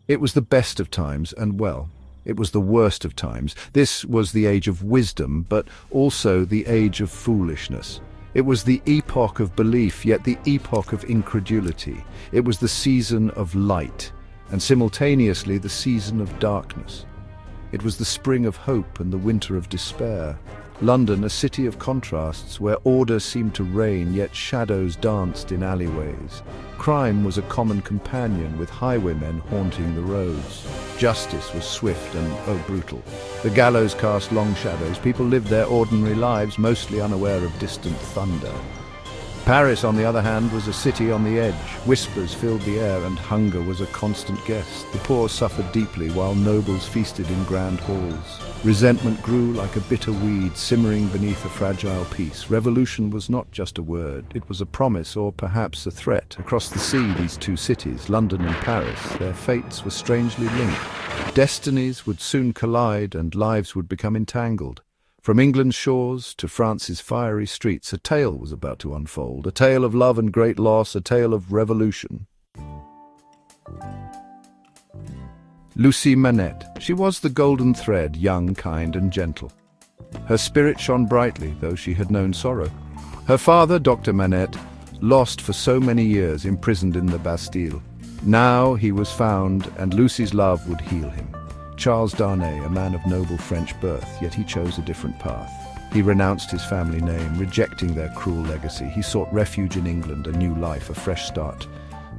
It was the best of times, and well, it was the worst of times. This was the age of wisdom, but also the age of foolishness. It was the epoch of belief, yet the epoch of incredulity. It was the season of light, and simultaneously the season of darkness. It was the spring of hope and the winter of despair. London, a city of contrasts, where order seemed to reign, yet shadows danced in alleyways. Crime was a common companion, with highwaymen haunting the roads. Justice was swift and, brutal. The gallows cast long shadows. People lived their ordinary lives, mostly unaware of distant thunder. Paris, on the other hand, was a city on the edge. Whispers filled the air, and hunger was a constant guest. The poor suffered deeply, while nobles feasted in grand halls. Resentment grew like a bitter weed, simmering beneath a fragile peace. Revolution was not just a word, it was a promise, or perhaps a threat. Across the sea, these two cities, London and Paris, their fates were strangely linked. Destinies would soon collide, and lives would become entangled. From England's shores to France's fiery streets, a tale was about to unfold, a tale of love and great loss, a tale of revolution. Lucie Manette. She was the golden thread, young, kind, and gentle. Her spirit shone brightly, though she had known sorrow. Her father, Dr. Manette, lost for so many years, imprisoned in the Bastille. Now he was found, and Lucie's love would heal him. Charles Darnay, a man of noble French birth, yet he chose a different path. He renounced his family name, rejecting their cruel legacy. He sought refuge in England, a new life, a fresh start.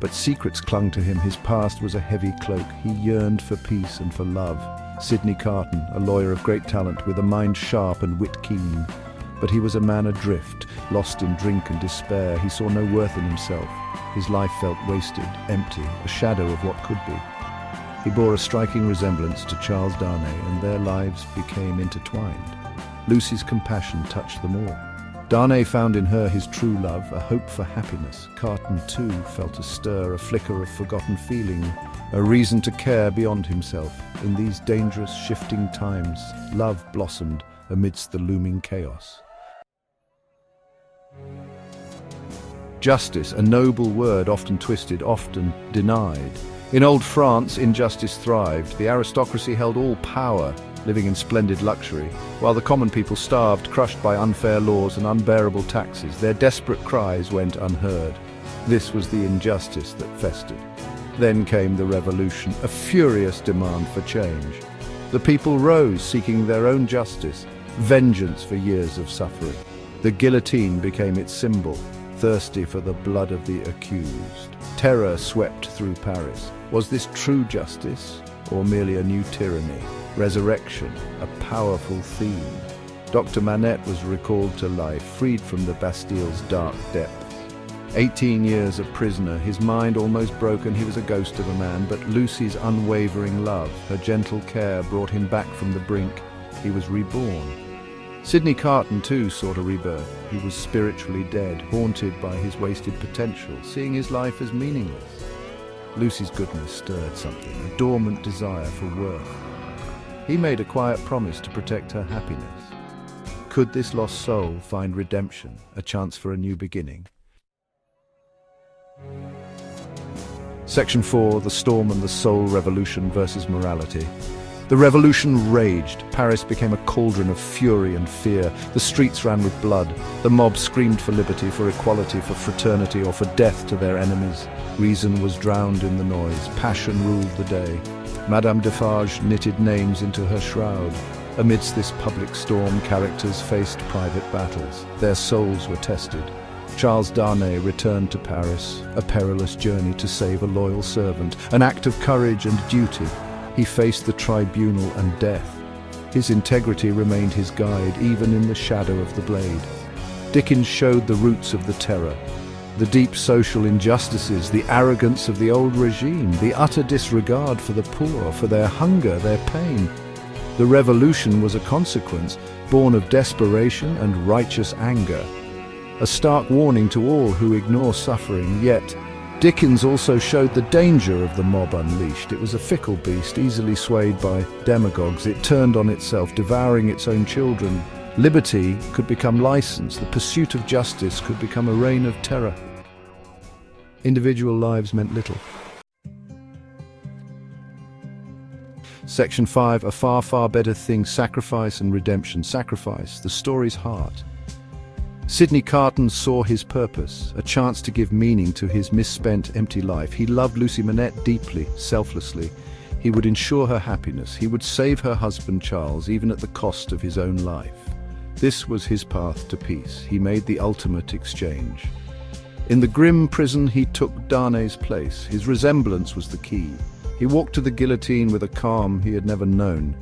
But secrets clung to him. His past was a heavy cloak. He yearned for peace and for love. Sidney Carton, a lawyer of great talent, with a mind sharp and wit keen. But he was a man adrift, lost in drink and despair. He saw no worth in himself. His life felt wasted, empty, a shadow of what could be. He bore a striking resemblance to Charles Darnay, and their lives became intertwined. Lucie's compassion touched them all. Darnay found in her his true love, a hope for happiness. Carton, too, felt a stir, a flicker of forgotten feeling, a reason to care beyond himself. In these dangerous, shifting times, love blossomed amidst the looming chaos. Justice, a noble word, often twisted, often denied. In old France, injustice thrived. The aristocracy held all power, living in splendid luxury, while the common people starved, crushed by unfair laws and unbearable taxes. Their desperate cries went unheard. This was the injustice that festered. Then came the revolution, a furious demand for change. The people rose, seeking their own justice, vengeance for years of suffering. The guillotine became its symbol, thirsty for the blood of the accused. Terror swept through Paris. Was this true justice, or merely a new tyranny? Resurrection, a powerful theme. Dr. Manette was recalled to life, freed from the Bastille's dark depths. 18 years a prisoner, his mind almost broken, he was a ghost of a man, but Lucie's unwavering love, her gentle care brought him back from the brink. He was reborn. Sidney Carton, too, sought a rebirth. He was spiritually dead, haunted by his wasted potential, seeing his life as meaningless. Lucie's goodness stirred something, a dormant desire for worth. He made a quiet promise to protect her happiness. Could this lost soul find redemption, a chance for a new beginning? Section 4, The Storm and the Soul Revolution versus Morality. The revolution raged. Paris became a cauldron of fury and fear. The streets ran with blood. The mob screamed for liberty, for equality, for fraternity, or for death to their enemies. Reason was drowned in the noise. Passion ruled the day. Madame Defarge knitted names into her shroud. Amidst this public storm, characters faced private battles. Their souls were tested. Charles Darnay returned to Paris, a perilous journey to save a loyal servant, an act of courage and duty. He faced the tribunal and death. His integrity remained his guide, even in the shadow of the blade. Dickens showed the roots of the terror, the deep social injustices, the arrogance of the old regime, the utter disregard for the poor, for their hunger, their pain. The revolution was a consequence, born of desperation and righteous anger. A stark warning to all who ignore suffering, yet Dickens also showed the danger of the mob unleashed. It was a fickle beast, easily swayed by demagogues. It turned on itself, devouring its own children. Liberty could become license. The pursuit of justice could become a reign of terror. Individual lives meant little. Section 5, a far, far better thing, sacrifice and redemption. Sacrifice, the story's heart. Sidney Carton saw his purpose, a chance to give meaning to his misspent, empty life. He loved Lucie Manette deeply, selflessly. He would ensure her happiness. He would save her husband Charles, even at the cost of his own life. This was his path to peace. He made the ultimate exchange. In the grim prison, he took Darnay's place. His resemblance was the key. He walked to the guillotine with a calm he had never known.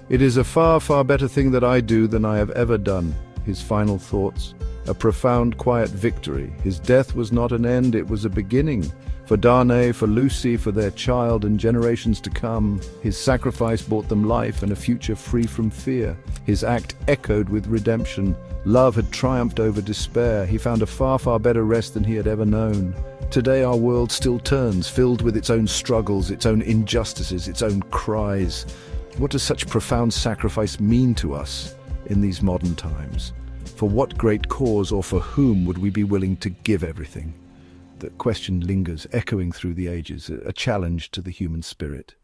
"It is a far, far better thing that I do than I have ever done." His final thoughts, a profound, quiet victory. His death was not an end, it was a beginning. For Darnay, for Lucie, for their child and generations to come. His sacrifice brought them life and a future free from fear. His act echoed with redemption. Love had triumphed over despair. He found a far, far better rest than he had ever known. Today our world still turns, filled with its own struggles, its own injustices, its own cries. What does such profound sacrifice mean to us in these modern times? For what great cause or for whom would we be willing to give everything? The question lingers, echoing through the ages, a challenge to the human spirit.